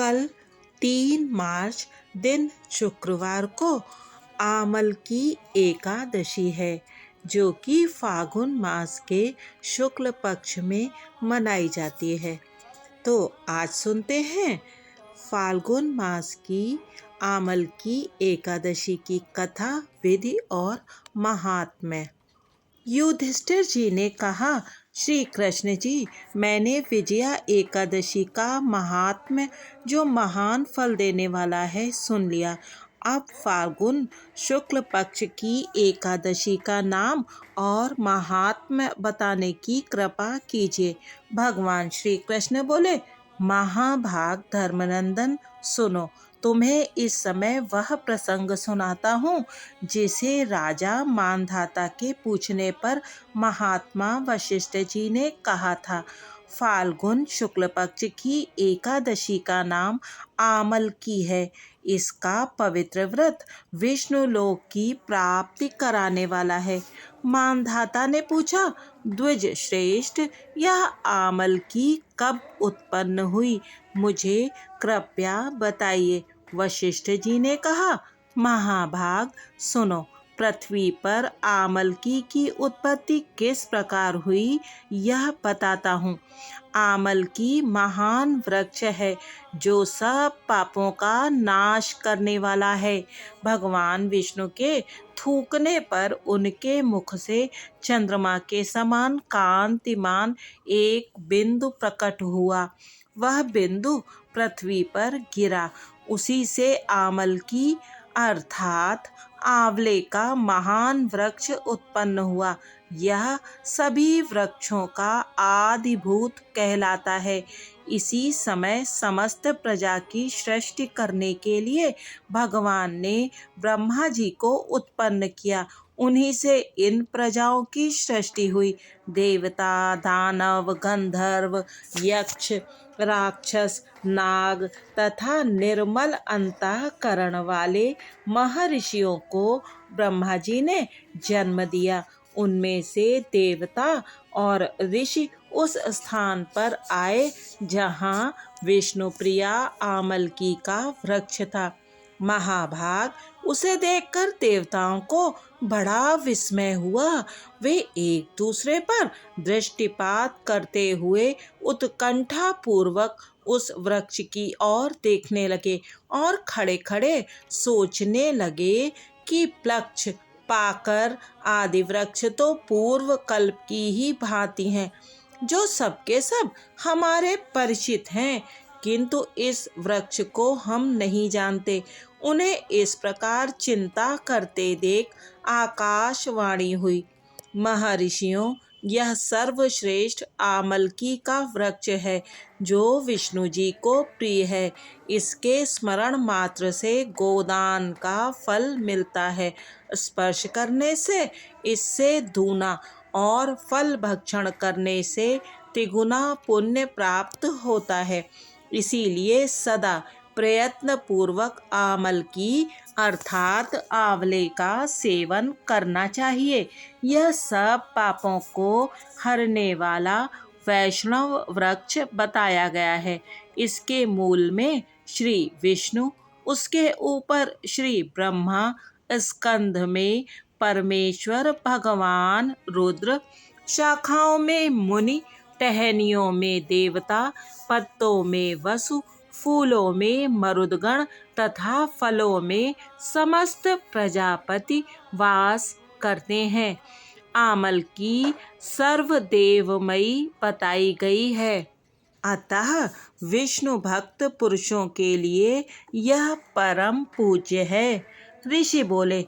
कल 3 मार्च दिन शुक्रवार को आमल की एकादशी है, जो कि फागुन मास के शुक्ल पक्ष में मनाई जाती है। तो आज सुनते हैं फाल्गुन मास की आमल की एकादशी की कथा, विधि और महात्म्य। युधिष्ठिर जी ने कहा, श्री कृष्ण जी, मैंने विजया एकादशी का महात्म्य, जो महान फल देने वाला है, सुन लिया। अब फाल्गुन शुक्ल पक्ष की एकादशी का नाम और महात्म्य बताने की कृपा कीजिए। भगवान श्री कृष्ण बोले, महाभाग धर्मनंदन, सुनो, तुम्हें इस समय वह प्रसंग सुनाता हूँ जिसे राजा मानधाता के पूछने पर महात्मा वशिष्ठ जी ने कहा था। फाल्गुन शुक्ल पक्ष की एकादशी का नाम आमल की है। इसका पवित्र व्रत विष्णु लोक की प्राप्ति कराने वाला है। मानधाता ने पूछा, द्विज श्रेष्ठ, यह आमल की कब उत्पन्न हुई, मुझे कृपया बताइए। वशिष्ठ जी ने कहा, महाभाग सुनो, पृथ्वी पर आमलकी की उत्पत्ति किस प्रकार हुई यह बताता हूँ। आमलकी महान वृक्ष है, जो सब पापों का नाश करने वाला है। भगवान विष्णु के थूकने पर उनके मुख से चंद्रमा के समान कांतिमान एक बिंदु प्रकट हुआ। वह बिंदु पृथ्वी पर गिरा। उसी से आमलकी अर्थात आंवले का महान वृक्ष उत्पन्न हुआ। यह सभी वृक्षों का आदिभूत कहलाता है। इसी समय समस्त प्रजा की सृष्टि करने के लिए भगवान ने ब्रह्मा जी को उत्पन्न किया। उन्हीं से इन प्रजाओं की सृष्टि हुई। देवता, दानव, गंधर्व, यक्ष, राक्षस, नाग तथा निर्मल अंतःकरण वाले महर्षियों को ब्रह्मा जी ने जन्म दिया। उनमें से देवता और ऋषि उस स्थान पर आए जहाँ विष्णु प्रिया आमलकी का वृक्ष था। महाभाग, उसे देखकर देवताओं को बड़ा विस्मय हुआ। वे एक दूसरे पर दृष्टिपात करते हुए उत्कंठा पूर्वक उस वृक्ष की ओर देखने लगे और खड़े खड़े सोचने लगे कि प्लक्ष, पाकर आदि वृक्ष तो पूर्व कल्प की ही भांति हैं, जो सबके सब हमारे परिचित हैं, किंतु इस वृक्ष को हम नहीं जानते। उन्हें इस प्रकार चिंता करते देख आकाशवाणी हुई, महर्षियों, यह सर्वश्रेष्ठ आमलकी का वृक्ष है, जो विष्णु जी को प्रिय है। इसके स्मरण मात्र से गोदान का फल मिलता है। स्पर्श करने से इससे दूना और फल भक्षण करने से तिगुना पुण्य प्राप्त होता है। इसीलिए सदा प्रयत्न पूर्वक आमलकी अर्थात आंवले का सेवन करना चाहिए। यह सब पापों को हरने वाला वैष्णव वृक्ष बताया गया है। इसके मूल में श्री विष्णु, उसके ऊपर श्री ब्रह्मा, स्कंध में परमेश्वर भगवान रुद्र, शाखाओं में मुनि, टहनियों में देवता, पत्तों में वसु, फूलों में मरुदगण तथा फलों में समस्त प्रजापति वास करते हैं। आमल की सर्वदेवमयी बताई गई है। अतः विष्णु भक्त पुरुषों के लिए यह परम पूज्य है। ऋषि बोले,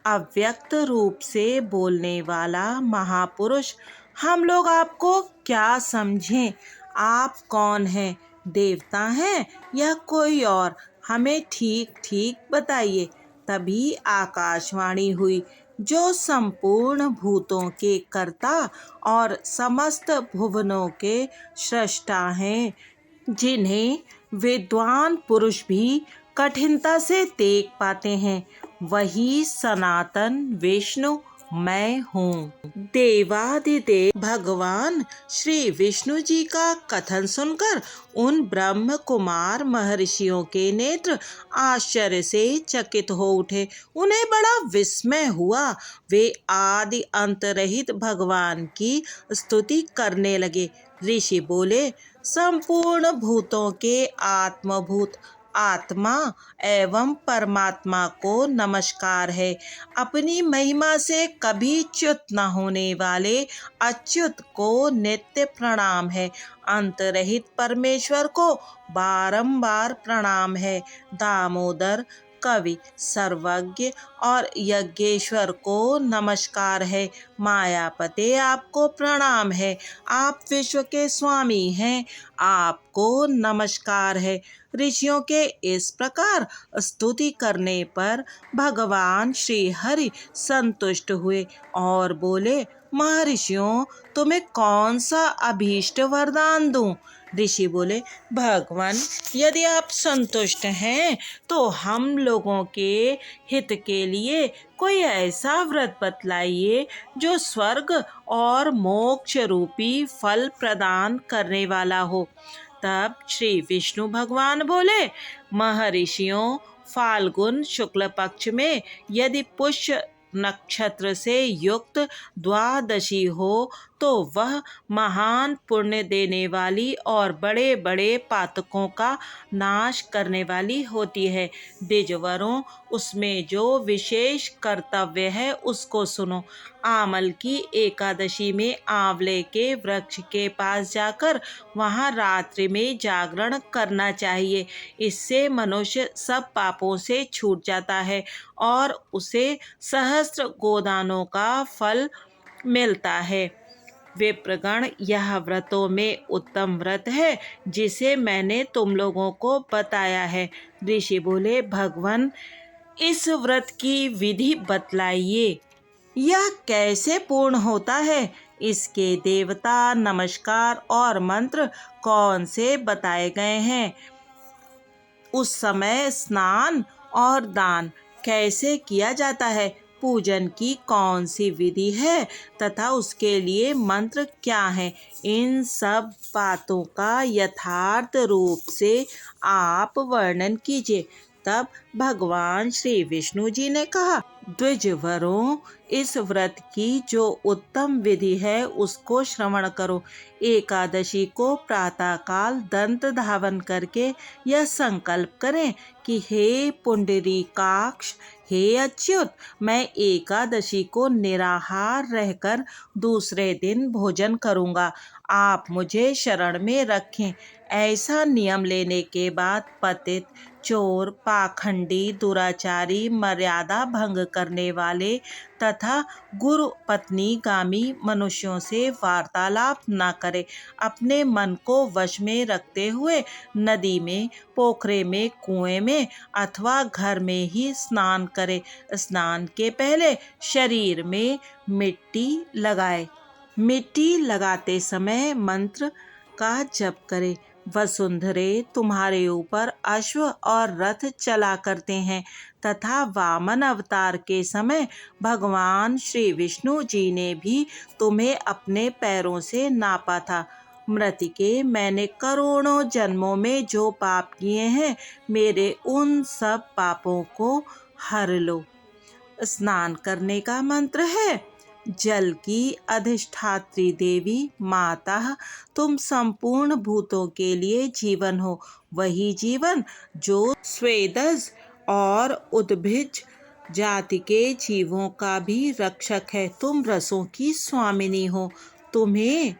अव्यक्त रूप से बोलने वाला महापुरुष, हम लोग आपको क्या समझें? आप कौन हैं? देवता हैं या कोई और? हमें ठीक ठीक बताइए। तभी आकाशवाणी हुई, जो संपूर्ण भूतों के कर्ता और समस्त भुवनों के सृष्टा हैं, जिन्हें विद्वान पुरुष भी कठिनता से देख पाते हैं, वही सनातन विष्णु मैं हूँ। देवादिदेव भगवान श्री विष्णु जी का कथन सुनकर उन ब्रह्म कुमार महर्षियों के नेत्र आश्चर्य से चकित हो उठे। उन्हें बड़ा विस्मय हुआ। वे आदि अंत रहित भगवान की स्तुति करने लगे। ऋषि बोले, संपूर्ण भूतों के आत्मभूत आत्मा एवं परमात्मा को नमस्कार है। अपनी महिमा से कभी च्युत न होने वाले अच्युत को नित्य प्रणाम है। अंतरहित परमेश्वर को बारंबार प्रणाम है। दामोदर कवि सर्वज्ञ और यज्ञेश्वर को नमस्कार है। मायापते आपको प्रणाम है। आप विश्व के स्वामी हैं। आपको नमस्कार है। ऋषियों के इस प्रकार स्तुति करने पर भगवान श्री हरि संतुष्ट हुए और बोले, महर्षियों, तुम्हें कौन सा अभीष्ट वरदान दूं? ऋषि बोले, भगवान, यदि आप संतुष्ट हैं तो हम लोगों के हित के लिए कोई ऐसा व्रत बतलाइए जो स्वर्ग और मोक्ष रूपी फल प्रदान करने वाला हो। तब श्री विष्णु भगवान बोले, महर्षियों, फाल्गुन शुक्ल पक्ष में यदि पुष्य नक्षत्र से युक्त द्वादशी हो तो वह महान पुण्य देने वाली और बड़े बड़े पातकों का नाश करने वाली होती है। द्विजवरों, उसमें जो विशेष कर्तव्य है उसको सुनो। आमल की एकादशी में आंवले के वृक्ष के पास जाकर वहाँ रात्रि में जागरण करना चाहिए। इससे मनुष्य सब पापों से छूट जाता है और उसे सहस्त्र गोदानों का फल मिलता है। विप्रगण, यह व्रतों में उत्तम व्रत है जिसे मैंने तुम लोगों को बताया है। ऋषि बोले, भगवान, इस व्रत की विधि बतलाइए। यह कैसे पूर्ण होता है? इसके देवता, नमस्कार और मंत्र कौन से बताए गए हैं? उस समय स्नान और दान कैसे किया जाता है? पूजन की कौन सी विधि है तथा उसके लिए मंत्र क्या है? इन सब बातों का यथार्थ रूप से आप वर्णन कीजिए। तब भगवान श्री विष्णु जी ने कहा, द्विजवरों, इस व्रत की जो उत्तम विधि है उसको श्रवण करो। एकादशी को प्रातःकाल दंत धावन करके यह संकल्प करें कि हे पुंडरीकाक्ष, हे अच्युत, मैं एकादशी को निराहार रहकर दूसरे दिन भोजन करूंगा। आप मुझे शरण में रखें। ऐसा नियम लेने के बाद पतित, चोर, पाखंडी, दुराचारी, मर्यादा भंग करने वाले तथा गुरु पत्नीगामी मनुष्यों से वार्तालाप न करे। अपने मन को वश में रखते हुए नदी में, पोखरे में, कुएं में अथवा घर में ही स्नान करे। स्नान के पहले शरीर में मिट्टी लगाए। मिट्टी लगाते समय मंत्र का जप करे। वसुंधरे, तुम्हारे ऊपर अश्व और रथ चला करते हैं तथा वामन अवतार के समय भगवान श्री विष्णु जी ने भी तुम्हें अपने पैरों से नापा था। मृतिके, मैंने करोड़ों जन्मों में जो पाप किए हैं, मेरे उन सब पापों को हर लो। स्नान करने का मंत्र है, जल की अधिष्ठात्री देवी माता, तुम संपूर्ण भूतों के लिए जीवन हो। वही जीवन जो स्वेदज और उद्भिज जाति के जीवों का भी रक्षक है। तुम रसों की स्वामिनी हो। तुम्हें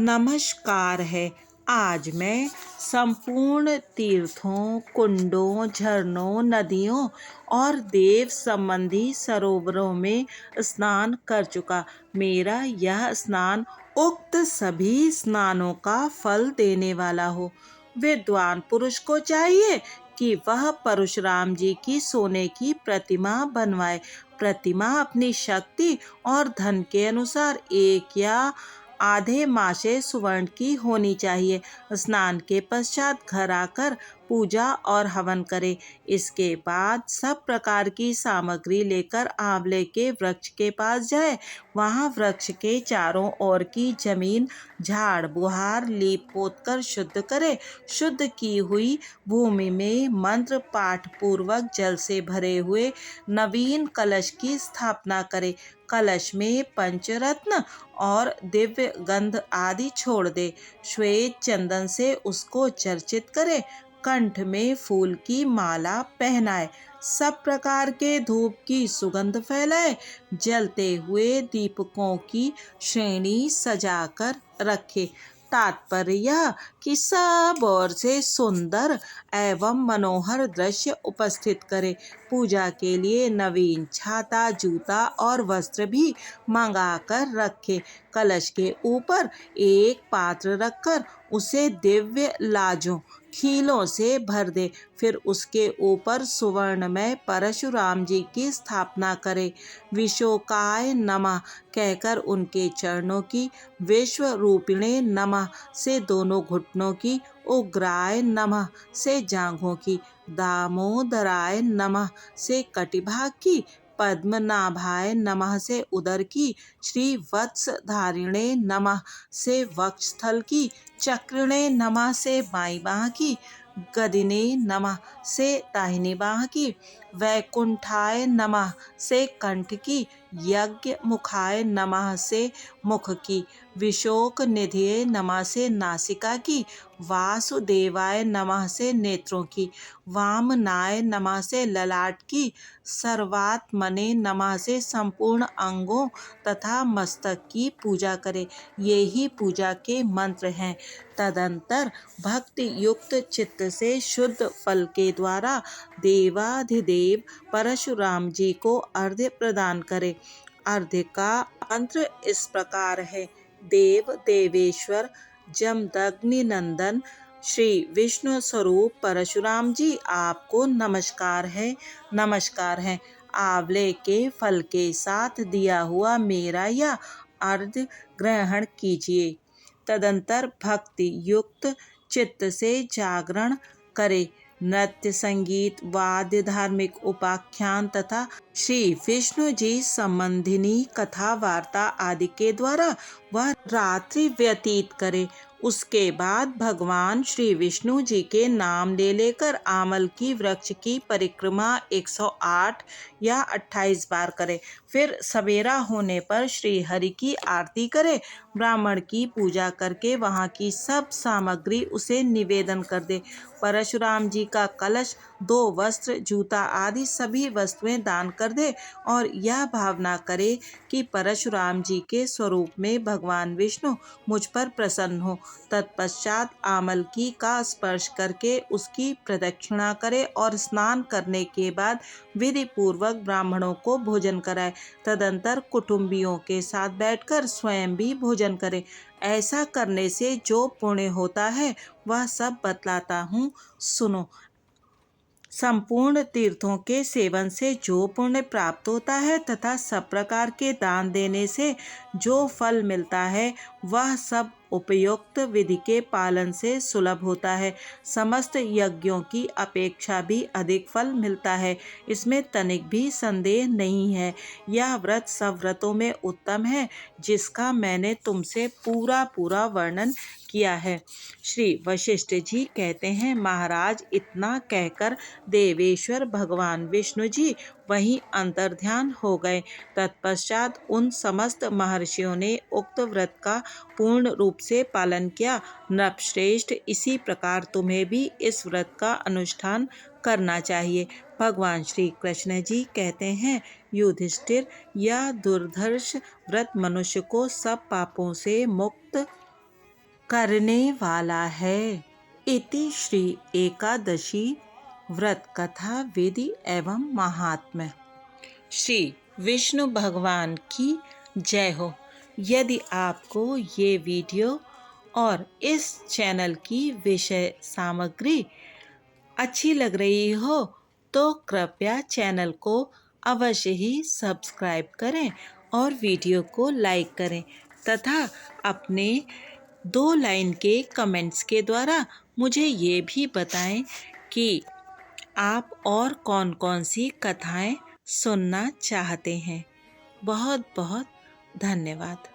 नमस्कार है। आज मैं संपूर्ण तीर्थों, कुंडों, झरनों, नदियों और देव संबंधी सरोवरों में स्नान कर चुका। मेरा यह स्नान उक्त सभी स्नानों का फल देने वाला हो। विद्वान पुरुष को चाहिए कि वह परशुराम जी की सोने की प्रतिमा बनवाए। प्रतिमा अपनी शक्ति और धन के अनुसार 1 या आधे मासे सुवर्ण की होनी चाहिए। स्नान के पश्चात घर आकर पूजा और हवन करे। इसके बाद सब प्रकार की सामग्री लेकर आंवले के वृक्ष के पास जाए। वहां वृक्ष के चारों ओर की जमीन झाड़ बुहार लीप पोत कर शुद्ध करे। शुद्ध की हुई भूमि में मंत्र पाठ पूर्वक जल से भरे हुए नवीन कलश की स्थापना करे। कलश में पंचरत्न और दिव्य गंध आदि छोड़ दे। श्वेत चंदन से उसको चर्चित करे। कंठ में फूल की माला पहनाए। सब प्रकार के धूप की सुगंध फैलाए। जलते हुए दीपकों की श्रेणी सजाकर रखे। तात्पर्य यह कि सब ओर से सुंदर एवं मनोहर दृश्य उपस्थित करे। पूजा के लिए नवीन छाता जूता और वस्त्र भी मंगा कर रखे। कलश के ऊपर एक पात्र रखकर उसे दिव्य लाजों खीलों से भर दे। फिर उसके ऊपर सुवर्णमय परशुराम जी की स्थापना करे। विशोकाय नमः कहकर उनके चरणों की, विश्व रूपिणे नमः से दोनों घुटनों की, उग्राय नमः से जांघों की, दामोदराय नमः से कटिभाग की, पद्मनाभाय नमः से उदर की, श्री वत्सधारिणे नमः से वक्षस्थल की, चक्रिणे नमः से बाईं बाह की, गदिने नमः से दाहिनी बाह की, वैकुंठाय नमः से कंठ की, यज्ञ मुखाय नमः से मुख की, विशोक निधिये नमः से नासिका की, वासुदेवाय नमः से नेत्रों की, वामनाय नमः से ललाट की, सर्वात्मने नमः से संपूर्ण अंगों तथा मस्तक की पूजा करे। ये ही पूजा के मंत्र हैं। तदंतर भक्ति युक्त चित्त से शुद्ध फल के द्वारा देवाधिदेव परशुराम जी को अर्घ्य प्रदान करे। अर्घ्य का मंत्र इस प्रकार है। देव देवेश्वर जमदग्नि नंदन श्री विष्णु स्वरूप परशुराम जी, आपको नमस्कार है, नमस्कार है। आंवले के फल के साथ दिया हुआ मेरा यह अर्घ्य ग्रहण कीजिए। तदंतर भक्ति युक्त चित्त से जागरण करे। नृत्य संगीत वाद्य धार्मिक उपाख्यान तथा श्री विष्णु जी संबंधिनी कथा वार्ता आदि के द्वारा वह रात्रि व्यतीत करे। उसके बाद भगवान श्री विष्णु जी के नाम ले लेकर आमल की वृक्ष की परिक्रमा 108 या 28 बार करे। फिर सवेरा होने पर श्री हरि की आरती करे। ब्राह्मण की पूजा करके वहाँ की सब सामग्री उसे निवेदन कर दे। परशुराम जी का कलश, 2 वस्त्र, जूता आदि सभी वस्तुएं दान कर दे और यह भावना करे कि परशुराम जी के स्वरूप में भगवान विष्णु मुझ पर प्रसन्न हो। तत्पश्चात आमलकी का स्पर्श करके उसकी प्रदक्षिणा करे और स्नान करने के बाद विधि पूर्वक ब्राह्मणों को भोजन कराए। तदंतर कुटुंबियों के साथ बैठकर स्वयं भी भोजन करे। ऐसा करने से जो पुण्य होता है वह सब बतलाता हूँ, सुनो। संपूर्ण तीर्थों के सेवन से जो पुण्य प्राप्त होता है तथा सब प्रकार के दान देने से जो फल मिलता है वह सब उपयुक्त विधि के पालन से सुलभ होता है। समस्त यज्ञों की अपेक्षा भी अधिक फल मिलता है, इसमें तनिक भी संदेह नहीं है। यह व्रत सब व्रतों में उत्तम है, जिसका मैंने तुमसे पूरा पूरा वर्णन किया है। श्री वशिष्ठ जी कहते हैं, महाराज, इतना कहकर देवेश्वर भगवान विष्णु जी वहीं अंतर्ध्यान हो गए। तत्पश्चात उन समस्त महर्षियों ने उक्त व्रत का पूर्ण रूप से पालन किया। नृपश्रेष्ठ, इसी प्रकार तुम्हें भी इस व्रत का अनुष्ठान करना चाहिए। भगवान श्री कृष्ण जी कहते हैं, युधिष्ठिर, यह दुर्धर्ष व्रत मनुष्य को सब पापों से मुक्त करने वाला है। इति श्री एकादशी व्रत कथा विधि एवं महात्म्य। श्री विष्णु भगवान की जय हो। यदि आपको ये वीडियो और इस चैनल की विषय सामग्री अच्छी लग रही हो तो कृपया चैनल को अवश्य ही सब्सक्राइब करें और वीडियो को लाइक करें तथा अपने 2 लाइन के कमेंट्स के द्वारा मुझे ये भी बताएं कि आप और कौन कौन सी कथाएं सुनना चाहते हैं। बहुत बहुत धन्यवाद।